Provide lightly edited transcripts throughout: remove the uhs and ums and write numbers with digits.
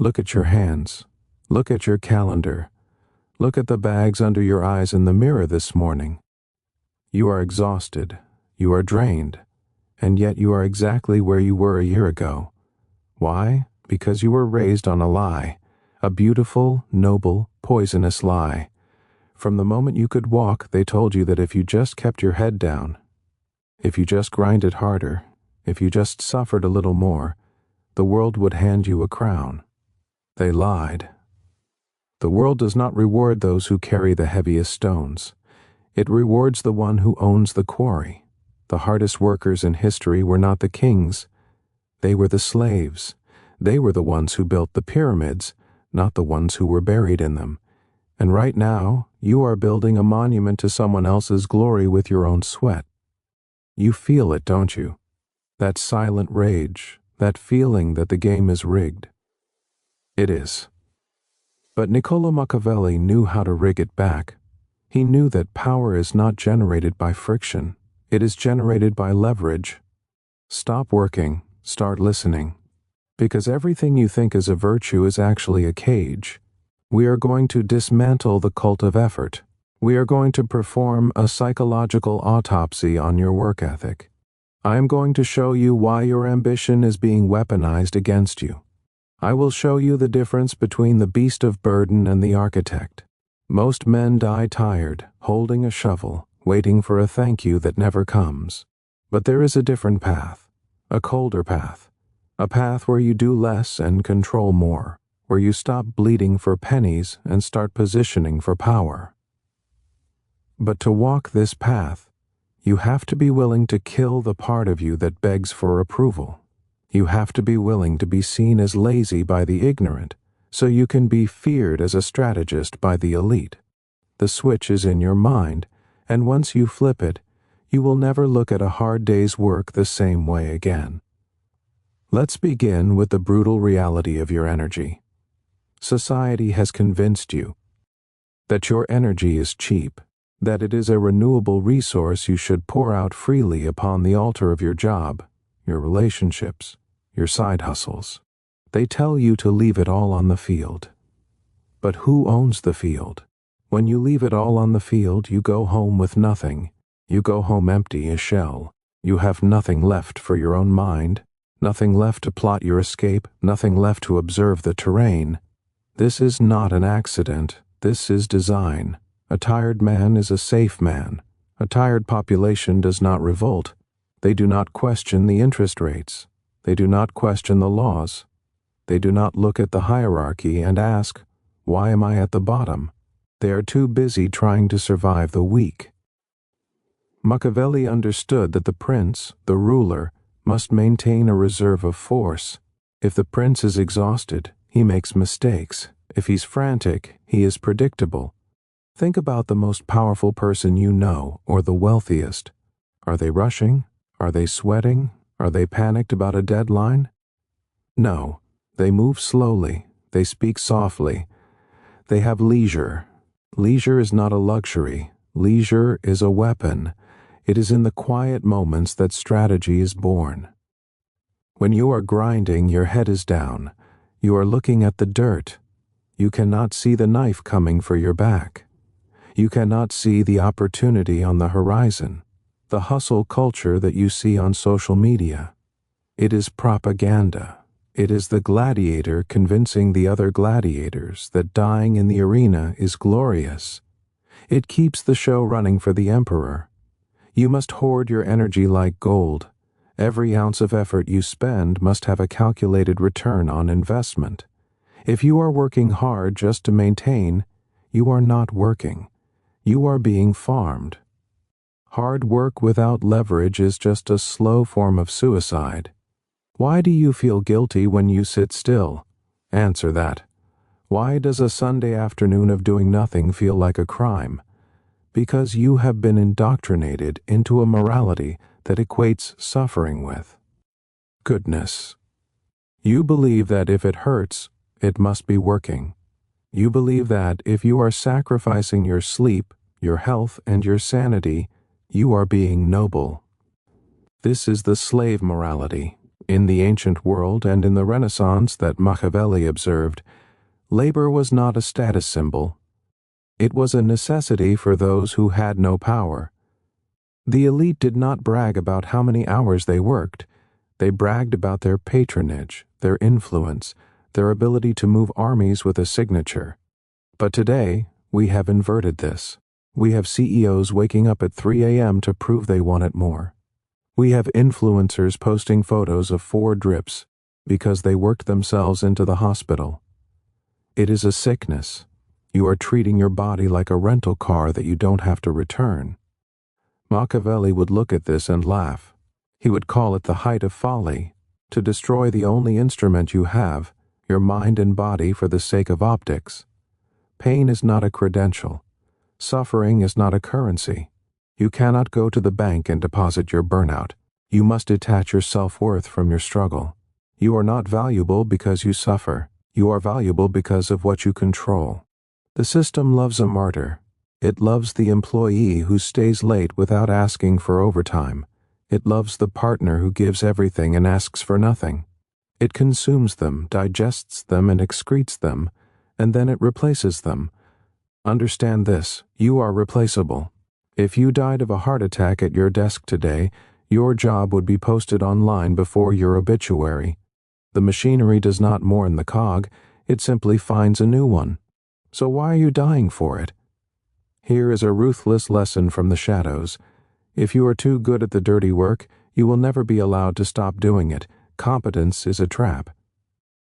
Look at your hands. Look at your calendar. Look at the bags under your eyes in the mirror this morning. You are exhausted. You are drained. And yet you are exactly where you were a year ago. Why? Because you were raised on a lie. A beautiful, noble, poisonous lie. From the moment you could walk, they told you that if you just kept your head down, if you just grinded harder, if you just suffered a little more, the world would hand you a crown. They lied. The world does not reward those who carry the heaviest stones. It rewards the one who owns the quarry. The hardest workers in history were not the kings. They were the slaves. They were the ones who built the pyramids, not the ones who were buried in them. And right now, you are building a monument to someone else's glory with your own sweat. You feel it, don't you? That silent rage, that feeling that the game is rigged. It is. But Niccolo Machiavelli knew how to rig it back. He knew that power is not generated by friction. It is generated by leverage. Stop working, start listening. Because everything you think is a virtue is actually a cage. We are going to dismantle the cult of effort. We are going to perform a psychological autopsy on your work ethic. I am going to show you why your ambition is being weaponized against you. I will show you the difference between the beast of burden and the architect. Most men die tired, holding a shovel, waiting for a thank you that never comes. But there is a different path, a colder path, a path where you do less and control more, where you stop bleeding for pennies and start positioning for power. But to walk this path, you have to be willing to kill the part of you that begs for approval. You have to be willing to be seen as lazy by the ignorant, so you can be feared as a strategist by the elite. The switch is in your mind, and once you flip it, you will never look at a hard day's work the same way again. Let's begin with the brutal reality of your energy. Society has convinced you that your energy is cheap, that it is a renewable resource you should pour out freely upon the altar of your job, your relationships, your side hustles. They tell you to leave it all on the field. But who owns the field? When you leave it all on the field, you go home with nothing. You go home empty, a shell. You have nothing left for your own mind, nothing left to plot your escape, nothing left to observe the terrain. This is not an accident. This is design. A tired man is a safe man. A tired population does not revolt. They do not question the interest rates. They do not question the laws. They do not look at the hierarchy and ask, why am I at the bottom? They are too busy trying to survive the weak. Machiavelli understood that the prince, the ruler, must maintain a reserve of force. If the prince is exhausted, he makes mistakes. If he's frantic, he is predictable. Think about the most powerful person you know, or the wealthiest. Are they rushing? Are they sweating? Are they panicked about a deadline? No. They move slowly. They speak softly. They have leisure. Leisure is not a luxury. Leisure is a weapon. It is in the quiet moments that strategy is born. When you are grinding, your head is down. You are looking at the dirt. You cannot see the knife coming for your back. You cannot see the opportunity on the horizon, the hustle culture that you see on social media. It is propaganda. It is the gladiator convincing the other gladiators that dying in the arena is glorious. It keeps the show running for the emperor. You must hoard your energy like gold. Every ounce of effort you spend must have a calculated return on investment. If you are working hard just to maintain, you are not working. You are being farmed. Hard work without leverage is just a slow form of suicide. Why do you feel guilty when you sit still? Answer that. Why does a Sunday afternoon of doing nothing feel like a crime? Because you have been indoctrinated into a morality that equates suffering with goodness. You believe that if it hurts, it must be working. You believe that if you are sacrificing your sleep, your health, and your sanity, you are being noble. This is the slave morality. In the ancient world and in the Renaissance that Machiavelli observed, labor was not a status symbol. It was a necessity for those who had no power. The elite did not brag about how many hours they worked. They bragged about their patronage, their influence, their ability to move armies with a signature. But today, we have inverted this. We have CEOs waking up at 3 a.m. to prove they want it more. We have influencers posting photos of 4 drips because they worked themselves into the hospital. It is a sickness. You are treating your body like a rental car that you don't have to return. Machiavelli would look at this and laugh. He would call it the height of folly, to destroy the only instrument you have, your mind and body, for the sake of optics. Pain is not a credential. Suffering is not a currency. You cannot go to the bank and deposit your burnout. You must detach your self-worth from your struggle. You are not valuable because you suffer. You are valuable because of what you control. The system loves a martyr. It loves the employee who stays late without asking for overtime. It loves the partner who gives everything and asks for nothing. It consumes them, digests them, and excretes them, and then it replaces them. Understand this: you are replaceable. If you died of a heart attack at your desk today, your job would be posted online before your obituary. The machinery does not mourn the cog, it simply finds a new one. So why are you dying for it? Here is a ruthless lesson from the shadows. If you are too good at the dirty work, you will never be allowed to stop doing it. Competence is a trap.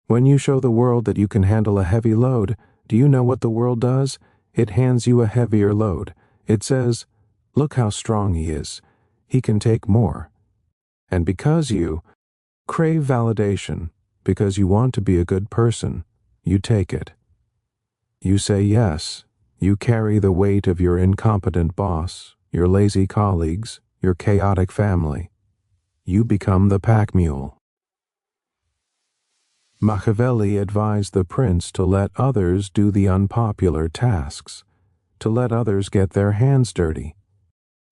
When you show the world that you can handle a heavy load, do you know what the world does? It hands you a heavier load. It says, "Look how strong he is. He can take more." And because you crave validation, because you want to be a good person, you take it. You say yes. You carry the weight of your incompetent boss, your lazy colleagues, your chaotic family. You become the pack mule. Machiavelli advised the prince to let others do the unpopular tasks, to let others get their hands dirty.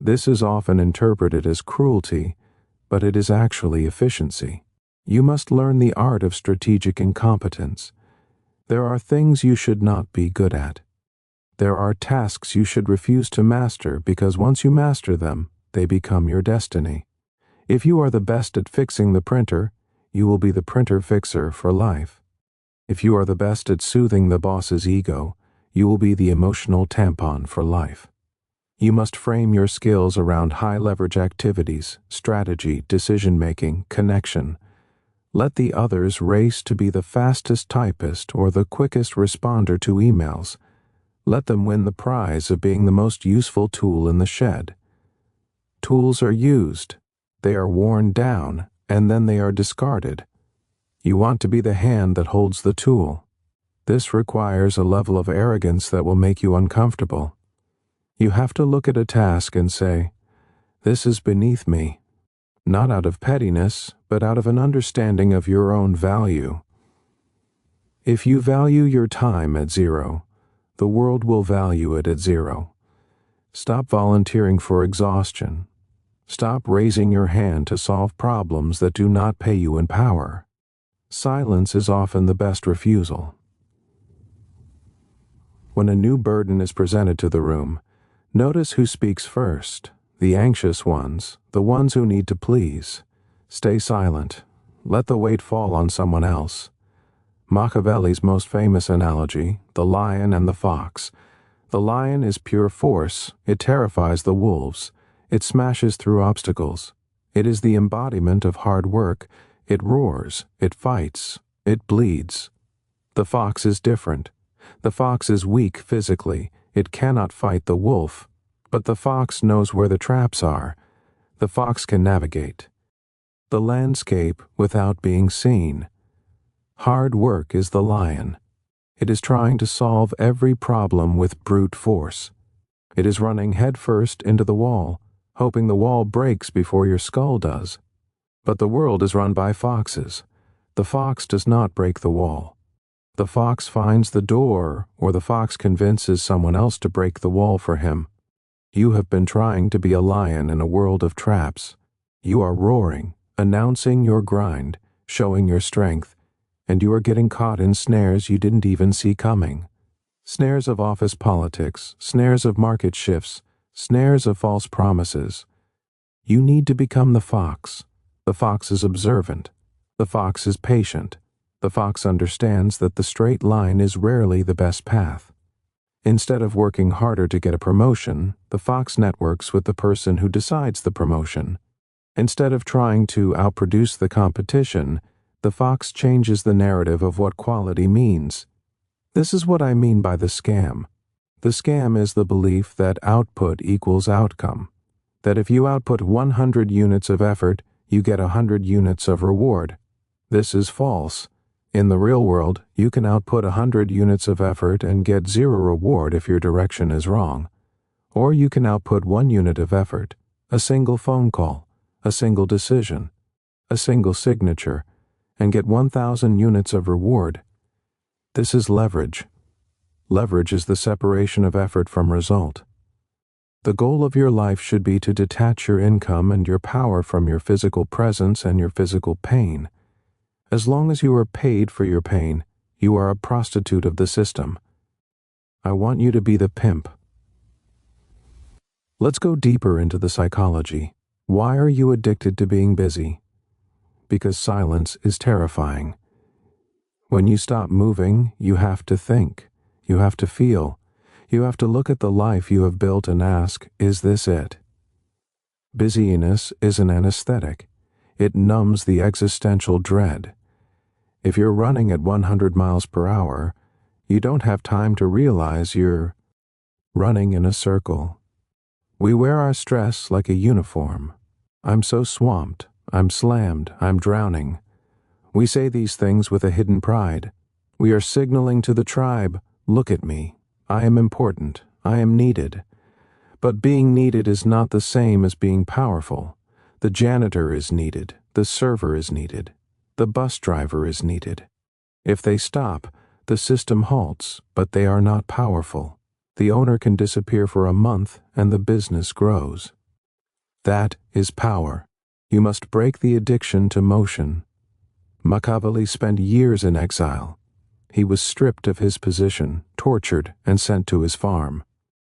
This is often interpreted as cruelty, but it is actually efficiency. You must learn the art of strategic incompetence. There are things you should not be good at. There are tasks you should refuse to master because once you master them, they become your destiny. If you are the best at fixing the printer, you will be the printer fixer for life. If you are the best at soothing the boss's ego, you will be the emotional tampon for life. You must frame your skills around high-leverage activities, strategy, decision-making, connection. Let the others race to be the fastest typist or the quickest responder to emails. Let them win the prize of being the most useful tool in the shed. Tools are used, they are worn down, and then they are discarded. You want to be the hand that holds the tool. This requires a level of arrogance that will make you uncomfortable. You have to look at a task and say, "This is beneath me," not out of pettiness, but out of an understanding of your own value. If you value your time at 0, the world will value it at 0. Stop volunteering for exhaustion. Stop raising your hand to solve problems that do not pay you in power. Silence is often the best refusal. When a new burden is presented to the room, notice who speaks first: the anxious ones, the ones who need to please. Stay silent. Let the weight fall on someone else. Machiavelli's most famous analogy, the lion and the fox. The lion is pure force. It terrifies the wolves. It smashes through obstacles. It is the embodiment of hard work. It roars. It fights. It bleeds. The fox is different. The fox is weak physically. It cannot fight the wolf. But the fox knows where the traps are. The fox can navigate the landscape without being seen. Hard work is the lion. It is trying to solve every problem with brute force. It is running headfirst into the wall, hoping the wall breaks before your skull does. But the world is run by foxes. The fox does not break the wall. The fox finds the door, or the fox convinces someone else to break the wall for him. You have been trying to be a lion in a world of traps. You are roaring, announcing your grind, showing your strength, and you are getting caught in snares you didn't even see coming. Snares of office politics, snares of market shifts, snares of false promises. You need to become the fox. The fox is observant. The fox is patient. The fox understands that the straight line is rarely the best path. Instead of working harder to get a promotion, the fox networks with the person who decides the promotion. Instead of trying to outproduce the competition, the fox changes the narrative of what quality means. This is what I mean by the scam. The scam is the belief that output equals outcome, that if you output 100 units of effort, you get 100 units of reward. This is false. In the real world, you can output 100 units of effort and get 0 reward if your direction is wrong. Or you can output 1 unit of effort, a single phone call, a single decision, a single signature, and get 1,000 units of reward. This is leverage. Leverage is the separation of effort from result. The goal of your life should be to detach your income and your power from your physical presence and your physical pain. As long as you are paid for your pain, you are a prostitute of the system. I want you to be the pimp. Let's go deeper into the psychology. Why are you addicted to being busy? Because silence is terrifying. When you stop moving, you have to think. You have to feel. You have to look at the life you have built and ask, is this it? Busyness is an anesthetic. It numbs the existential dread. If you're running at 100 miles per hour, you don't have time to realize you're running in a circle. We wear our stress like a uniform. I'm so swamped, I'm slammed, I'm drowning. We say these things with a hidden pride. We are signaling to the tribe, look at me, I am important, I am needed. But being needed is not the same as being powerful. The janitor is needed, the server is needed, the bus driver is needed. If they stop, the system halts, but they are not powerful. The owner can disappear for a month and the business grows. That is power. You must break the addiction to motion. Machiavelli spent years in exile. He was stripped of his position, tortured, and sent to his farm.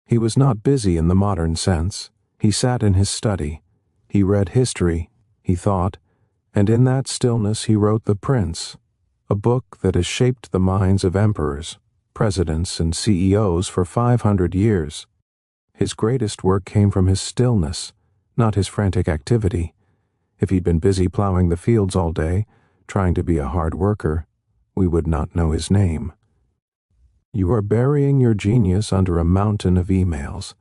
He was not busy in the modern sense. He sat in his study. He read history. He thought. And in that stillness he wrote The Prince, a book that has shaped the minds of emperors, presidents, and CEOs for 500 years. His greatest work came from his stillness, not his frantic activity. If he'd been busy plowing the fields all day, trying to be a hard worker, we would not know his name. You are burying your genius under a mountain of emails.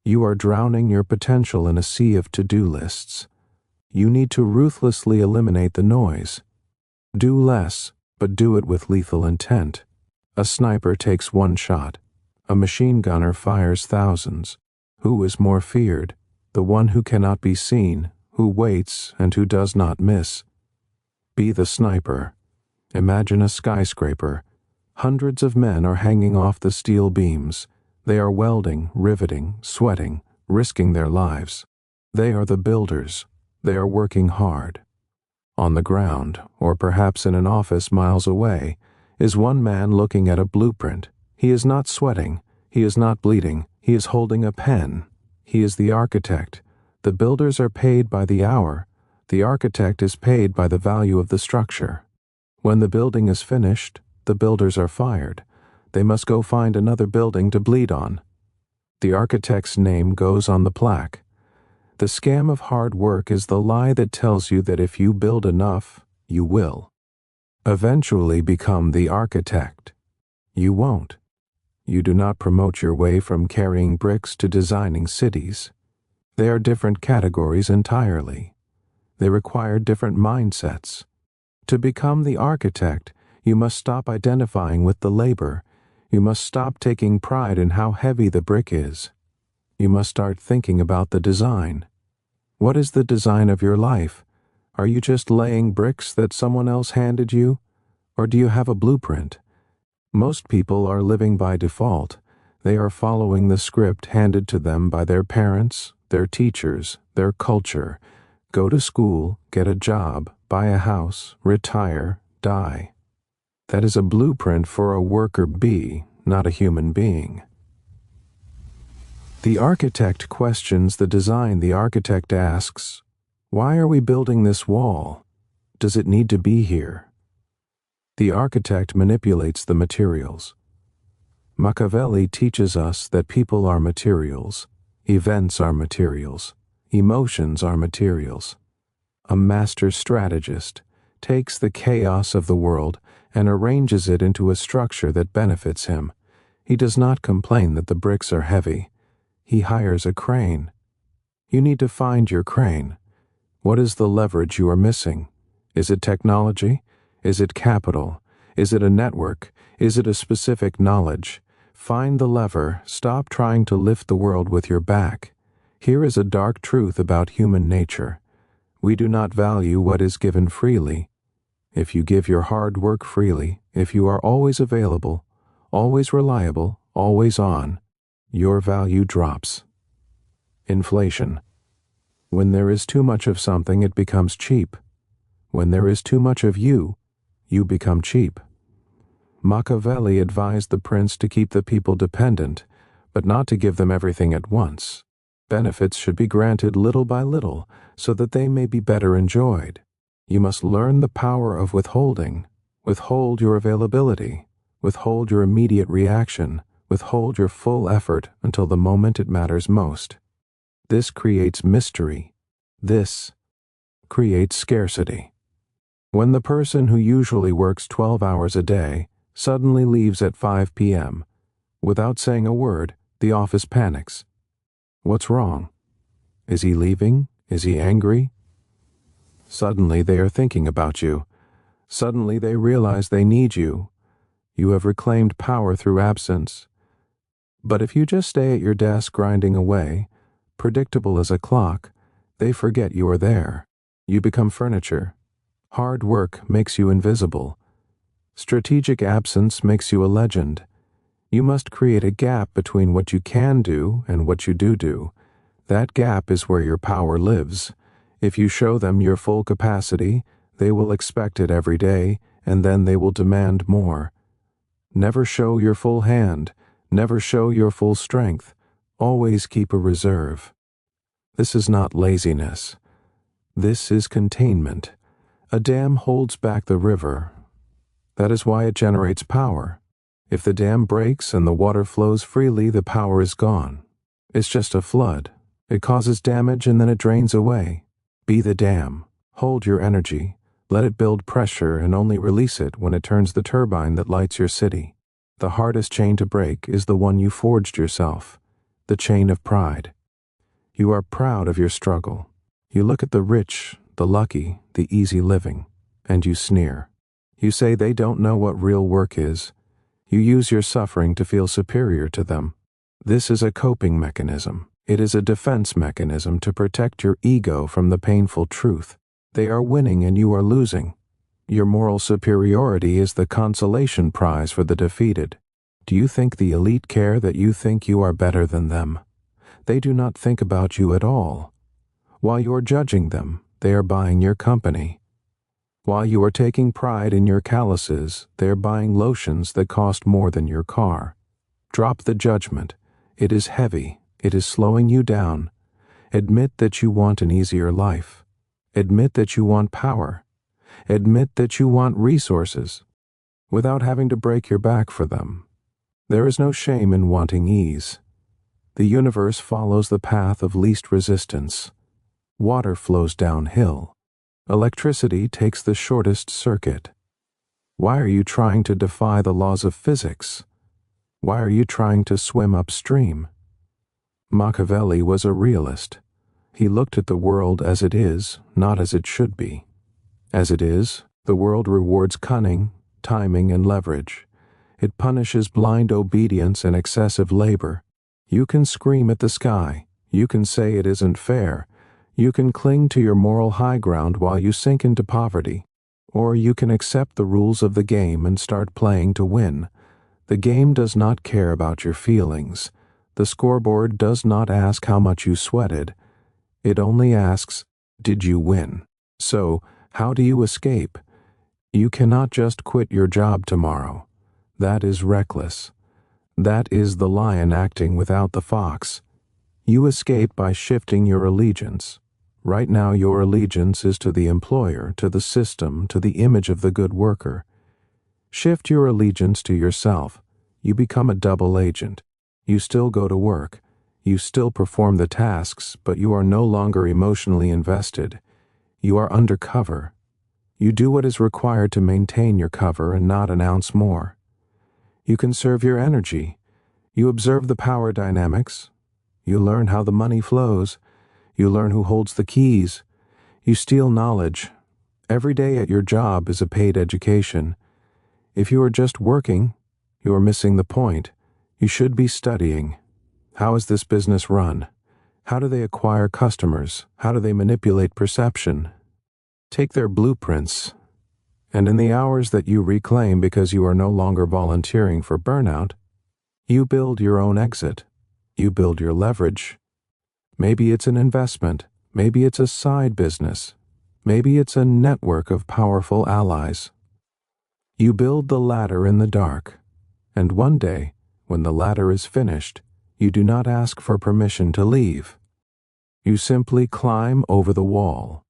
You are drowning your potential in a sea of to-do lists. You need to ruthlessly eliminate the noise. Do less, but do it with lethal intent. A sniper takes 1 shot. A machine gunner fires thousands. Who is more feared? The one who cannot be seen, who waits, and who does not miss. Be the sniper. Imagine a skyscraper. Hundreds of men are hanging off the steel beams. They are welding, riveting, sweating, risking their lives. They are the builders. They are working hard. On the ground, or perhaps in an office miles away, is one man looking at a blueprint. He is not sweating. He is not bleeding. He is holding a pen. He is the architect. The builders are paid by the hour. The architect is paid by the value of the structure. When the building is finished, the builders are fired. They must go find another building to bleed on. The architect's name goes on the plaque. The scam of hard work is the lie that tells you that if you build enough, you will eventually become the architect. You won't. You do not promote your way from carrying bricks to designing cities. They are different categories entirely. They require different mindsets. To become the architect, you must stop identifying with the labor. You must stop taking pride in how heavy the brick is. You must start thinking about the design. What is the design of your life? Are you just laying bricks that someone else handed you? Or do you have a blueprint? Most people are living by default. They are following the script handed to them by their parents, their teachers, their culture, Go to school, get a job, buy a house, retire, die. That is a blueprint for a worker bee, not a human being. The architect questions the design. The architect asks, why are we building this wall? Does it need to be here? The architect manipulates the materials. Machiavelli teaches us that people are materials, events are materials, emotions are materials. A master strategist takes the chaos of the world and arranges it into a structure that benefits him. He does not complain that the bricks are heavy. He hires a crane. You need to find your crane. What is the leverage you are missing? Is it technology? Is it capital? Is it a network? Is it a specific knowledge? Find the lever. Stop trying to lift the world with your back. Here is a dark truth about human nature. We do not value what is given freely. If you give your hard work freely, if you are always available, always reliable, always on, your value drops. Inflation. When there is too much of something, it becomes cheap. When there is too much of you, you become cheap. Machiavelli advised the prince to keep the people dependent, but not to give them everything at once. Benefits should be granted little by little, so that they may be better enjoyed. You must learn the power of withholding. Withhold your availability. Withhold your immediate reaction. Withhold your full effort until the moment it matters most. This creates mystery. This creates scarcity. When the person who usually works 12 hours a day suddenly leaves at 5 p.m., without saying a word, the office panics. What's wrong? Is he leaving? Is he angry? Suddenly they are thinking about you. Suddenly they realize they need you. You have reclaimed power through absence. But if you just stay at your desk grinding away, predictable as a clock, they forget you are there. You become furniture. Hard work makes you invisible. Strategic absence makes you a legend. You must create a gap between what you can do and what you do. That gap is where your power lives. If you show them your full capacity, they will expect it every day, and then they will demand more. Never show your full hand. Never show your full strength. Always keep a reserve. This is not laziness. This is containment. A dam holds back the river. That is why it generates power. If the dam breaks and the water flows freely, the power is gone. It's just a flood. It causes damage and then it drains away. Be the dam. Hold your energy. Let it build pressure and only release it when it turns the turbine that lights your city. The hardest chain to break is the one you forged yourself, the chain of pride. You are proud of your struggle. You look at the rich, the lucky, the easy living, and you sneer. You say they don't know what real work is. You use your suffering to feel superior to them. This is a coping mechanism. It is a defense mechanism to protect your ego from the painful truth. They are winning and you are losing. Your moral superiority is the consolation prize for the defeated. Do you think the elite care that you think you are better than them? They do not think about you at all. While you are judging them, they are buying your company. While you are taking pride in your calluses, they are buying lotions that cost more than your car. Drop the judgment. It is heavy. It is slowing you down. Admit that you want an easier life. Admit that you want power. Admit that you want resources, without having to break your back for them. There is no shame in wanting ease. The universe follows the path of least resistance. Water flows downhill. Electricity takes the shortest circuit. Why are you trying to defy the laws of physics? Why are you trying to swim upstream? Machiavelli was a realist. He looked at the world as it is, not as it should be. As it is, the world rewards cunning, timing, and leverage. It punishes blind obedience and excessive labor. You can scream at the sky. You can say it isn't fair. You can cling to your moral high ground while you sink into poverty. Or you can accept the rules of the game and start playing to win. The game does not care about your feelings. The scoreboard does not ask how much you sweated. It only asks, Did you win? So, how do you escape? You cannot just quit your job tomorrow. That is reckless. That is the lion acting without the fox. You escape by shifting your allegiance. Right now your allegiance is to the employer, to the system, to the image of the good worker. Shift your allegiance to yourself. You become a double agent. You still go to work. You still perform the tasks, but you are no longer emotionally invested. You are undercover. You do what is required to maintain your cover and not announce more. You conserve your energy. You observe the power dynamics. You learn how the money flows. You learn who holds the keys. You steal knowledge. Every day at your job is a paid education. If you are just working, you are missing the point. You should be studying. How is this business run? How do they acquire customers? How do they manipulate perception? Take their blueprints, and in the hours that you reclaim because you are no longer volunteering for burnout, you build your own exit. You build your leverage. Maybe it's an investment. Maybe it's a side business. Maybe it's a network of powerful allies. You build the ladder in the dark, and one day, when the ladder is finished, you do not ask for permission to leave. You simply climb over the wall.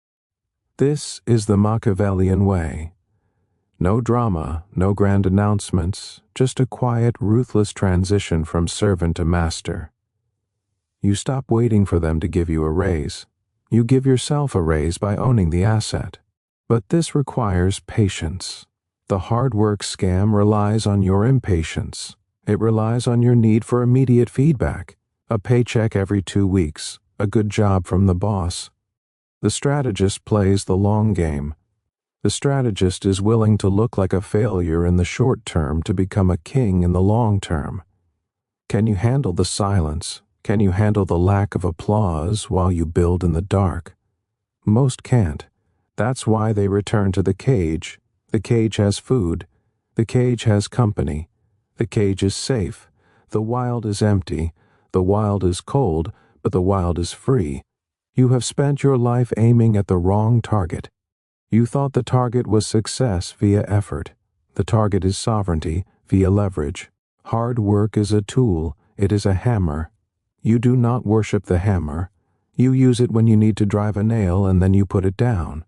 This is the Machiavellian way. No drama, no grand announcements, just a quiet, ruthless transition from servant to master. You stop waiting for them to give you a raise. You give yourself a raise by owning the asset. But this requires patience. The hard work scam relies on your impatience. It relies on your need for immediate feedback, a paycheck every 2 weeks, a good job from the boss. The strategist plays the long game. The strategist is willing to look like a failure in the short term to become a king in the long term. Can you handle the silence? Can you handle the lack of applause while you build in the dark? Most can't. That's why they return to the cage. The cage has food. The cage has company. The cage is safe. The wild is empty. The wild is cold, but the wild is free. You have spent your life aiming at the wrong target. You thought the target was success via effort. The target is sovereignty via leverage. Hard work is a tool. It is a hammer. You do not worship the hammer. You use it when you need to drive a nail and then you put it down.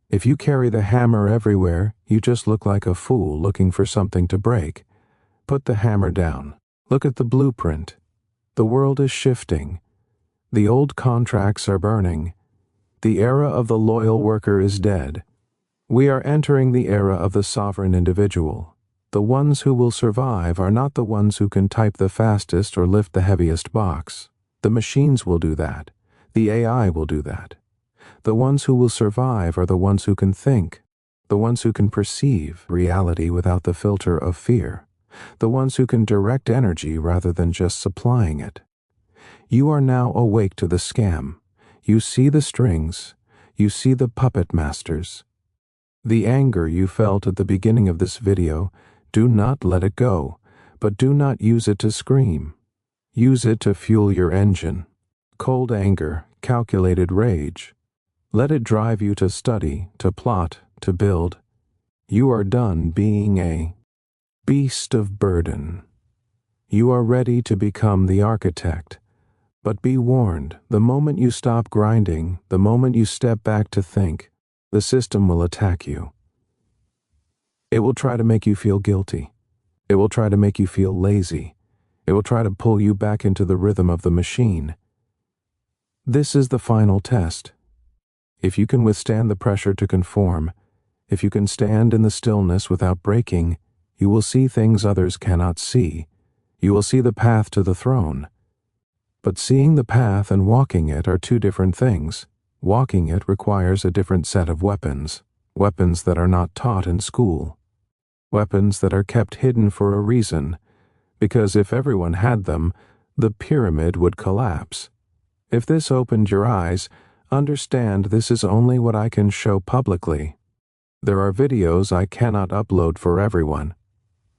If you carry the hammer everywhere, you just look like a fool looking for something to break. Put the hammer down. Look at the blueprint. The world is shifting. The old contracts are burning. The era of the loyal worker is dead. We are entering the era of the sovereign individual. The ones who will survive are not the ones who can type the fastest or lift the heaviest box. The machines will do that. The AI will do that. The ones who will survive are the ones who can think, the ones who can perceive reality without the filter of fear, the ones who can direct energy rather than just supplying it. You are now awake to the scam. You see the strings. You see the puppet masters. The anger you felt at the beginning of this video, do not let it go, but do not use it to scream. Use it to fuel your engine. Cold anger, calculated rage. Let it drive you to study, to plot, to build. You are done being a beast of burden. You are ready to become the architect. But be warned, the moment you stop grinding, the moment you step back to think, the system will attack you. It will try to make you feel guilty. It will try to make you feel lazy. It will try to pull you back into the rhythm of the machine. This is the final test. If you can withstand the pressure to conform, if you can stand in the stillness without breaking, you will see things others cannot see. You will see the path to the throne. But seeing the path and walking it are two different things. Walking it requires a different set of weapons, weapons that are not taught in school, weapons that are kept hidden for a reason, because if everyone had them, the pyramid would collapse. If this opened your eyes, understand this is only what I can show publicly. There are videos I cannot upload for everyone.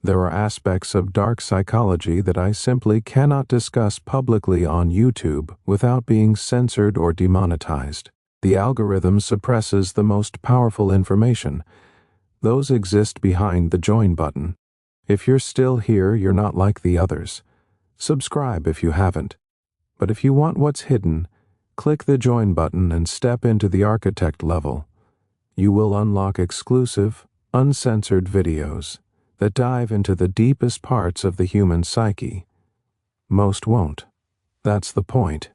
There are aspects of dark psychology that I simply cannot discuss publicly on YouTube without being censored or demonetized. The algorithm suppresses the most powerful information. Those exist behind the join button. If you're still here, you're not like the others. Subscribe if you haven't. But if you want what's hidden, click the join button and step into the architect level. You will unlock exclusive, uncensored videos that dive into the deepest parts of the human psyche. Most won't. That's the point.